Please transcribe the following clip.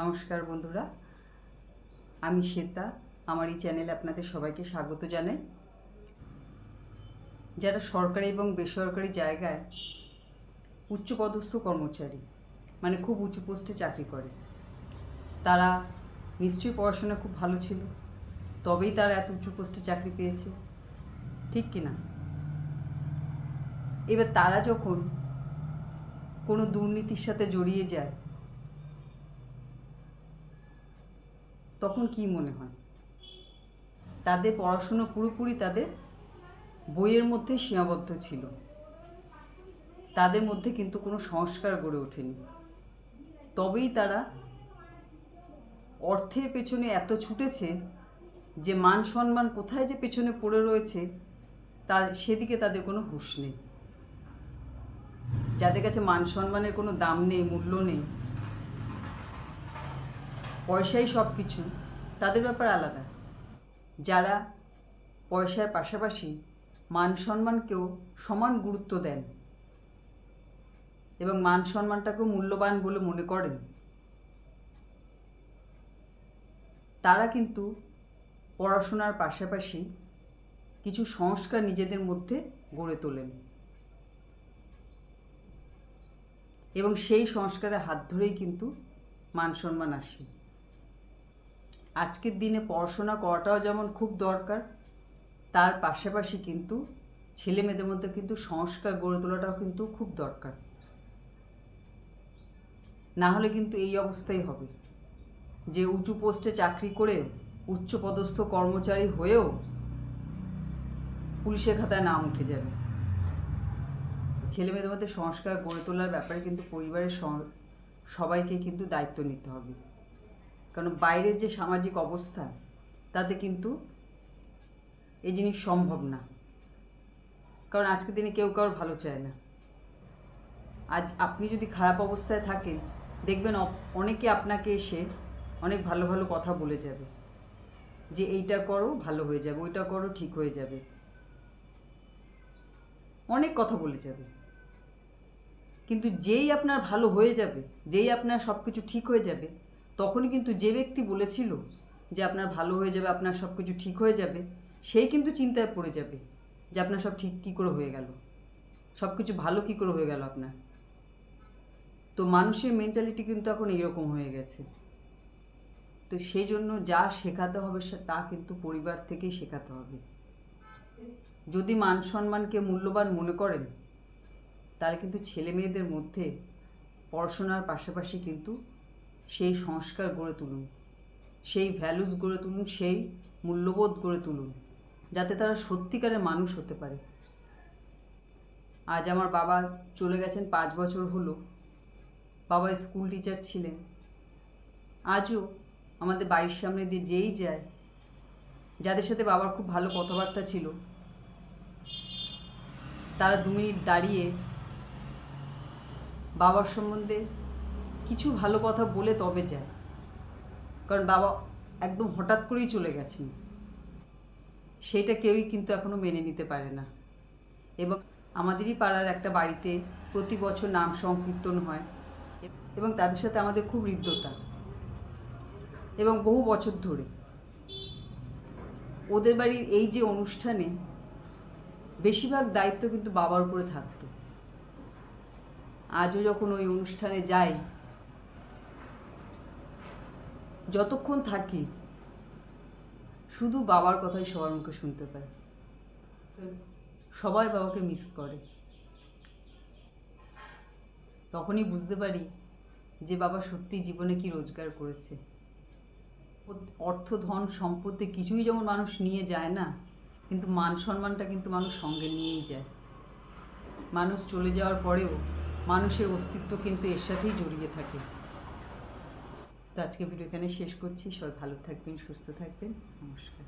নমস্কার বন্ধুরা, আমি শ্বেতা। আমার এই চ্যানেলে আপনাদের সবাইকে স্বাগত জানাই। যারা সরকারি এবং বেসরকারি জায়গায় উচ্চপদস্থ কর্মচারী, মানে খুব উঁচু পোস্টে চাকরি করে, তারা নিশ্চয়ই পড়াশোনা খুব ভালো ছিল, তবেই তারা এত উঁচু পোস্টে চাকরি পেয়েছে, ঠিক কি না? এবার তারা যখন কোনো দুর্নীতির সাথে জড়িয়ে যায়, তখন কি মনে হয়? তাদের পড়াশুনো পুরোপুরি তাদের বইয়ের মধ্যে সীমাবদ্ধ ছিল, তাদের মধ্যে কিন্তু কোনো সংস্কার গড়ে ওঠেনি। তবেই তারা অর্থের পেছনে এত ছুটেছে যে মান সম্মান কোথায় যে পেছনে পড়ে রয়েছে সেদিকে তাদের কোনো হুঁশ নেই। যাদের কাছে মান সম্মানের কোনো দাম নেই, মূল্য নেই, পয়সাই সব কিছু, তাদের ব্যাপার আলাদা। যারা পয়সার পাশাপাশি মান সম্মানকেও সমান গুরুত্ব দেন এবং মান সম্মানটাকেও মূল্যবান বলে মনে করেন, তারা কিন্তু পড়াশোনার পাশাপাশি কিছু সংস্কার নিজেদের মধ্যে গড়ে তোলেন এবং সেই সংস্কারের হাত ধরেই কিন্তু মান সম্মান আসে। আজকের দিনে পড়াশোনা করাটাও যেমন খুব দরকার, তার পাশাপাশি কিন্তু ছেলে মেয়েদের মধ্যে কিন্তু সংস্কার গড়ে তোলাটাও কিন্তু খুব দরকার। না হলে কিন্তু এই অবস্থাই হবে যে উঁচু পোস্টে চাকরি করে উচ্চপদস্থ কর্মচারী হয়েও পুলিশের খাতায় নাম উঠে যাবে। ছেলে মেয়েদের মধ্যে সংস্কার গড়ে তোলার ব্যাপারে কিন্তু পরিবারের সবাইকে কিন্তু দায়িত্ব নিতে হবে, কারণ বাইরের যে সামাজিক অবস্থা তাতে কিন্তু এই জিনিস সম্ভব না। কারণ আজকের দিনে কেউ কারোর ভালো চায় না। আজ আপনি যদি খারাপ অবস্থায় থাকেন, দেখবেন অনেকে আপনাকে এসে অনেক ভালো ভালো কথা বলে যাবে যে এইটা করো ভালো হয়ে যাবে, ওইটা করো ঠিক হয়ে যাবে, অনেক কথা বলে যাবে। কিন্তু যেই আপনার ভালো হয়ে যাবে, যেই আপনার সব কিছু ঠিক হয়ে যাবে, তখনই কিন্তু যে ব্যক্তি বলেছিল যে আপনার ভালো হয়ে যাবে, আপনার সব কিছু ঠিক হয়ে যাবে, সেই কিন্তু চিন্তায় পড়ে যাবে যে আপনার সব ঠিক কী করে হয়ে গেল, সব কিছু ভালো কী করে হয়ে গেল আপনার। তো মানুষের মেন্টালিটি কিন্তু এখন এইরকম হয়ে গেছে। তো সেই জন্য যা শেখাতে হবে তা কিন্তু পরিবার থেকেই শেখাতে হবে। যদি মান সম্মানকে মূল্যবান মনে করেন, তাহলে কিন্তু ছেলে মেয়েদের মধ্যে পড়াশোনার পাশাপাশি কিন্তু সেই সংস্কার গড়ে তুলুন, সেই ভ্যালুস গড়ে তুলুন, সেই মূল্যবোধ গড়ে তুলুন, যাতে তারা সত্যিকারের মানুষ হতে পারে। আজ আমার বাবা চলে গেছেন, 5 বছর হলো। বাবা স্কুল টিচার ছিলেন। আজও আমাদের বাড়ির সামনে দিয়ে যেই যায়, যাদের সাথে বাবার খুব ভালো কথাবার্তা ছিল, তারা 2 মিনিট দাঁড়িয়ে বাবার সম্বন্ধে কিছু ভালো কথা বলে তবে যায়, কারণ বাবা একদম হঠাৎ করেই চলে গেছেন। সেইটা কেউই কিন্তু এখনও মেনে নিতে পারে না। এবং আমাদেরই পাড়ার একটা বাড়িতে প্রতি বছর নাম সংকীর্তন হয় এবং তাদের সাথে আমাদের খুব হৃদ্যতা, এবং বহু বছর ধরে ওদের বাড়ির এই যে অনুষ্ঠানে বেশিরভাগ দায়িত্ব কিন্তু বাবার উপরে থাকতো। আজও যখন ওই অনুষ্ঠানে যাই, যতক্ষণ থাকি শুধু বাবার কথাই সবার মুখে শুনতে পাই। সবাই বাবাকে মিস করে। তখনই বুঝতে পারি যে বাবা সত্যি জীবনে কি রোজগার করেছে। অর্থ, ধন, সম্পত্তি কিছুই যেমন মানুষ নিয়ে যায় না, কিন্তু মান সম্মানটা কিন্তু মানুষ সঙ্গে নিয়েই যায়। মানুষ চলে যাওয়ার পরেও মানুষের অস্তিত্ব কিন্তু এর সাথেই জড়িয়ে থাকে। তো আজকে ভিডিও এখানে শেষ করছি। সবাই ভালো থাকবেন, সুস্থ থাকবেন। নমস্কার।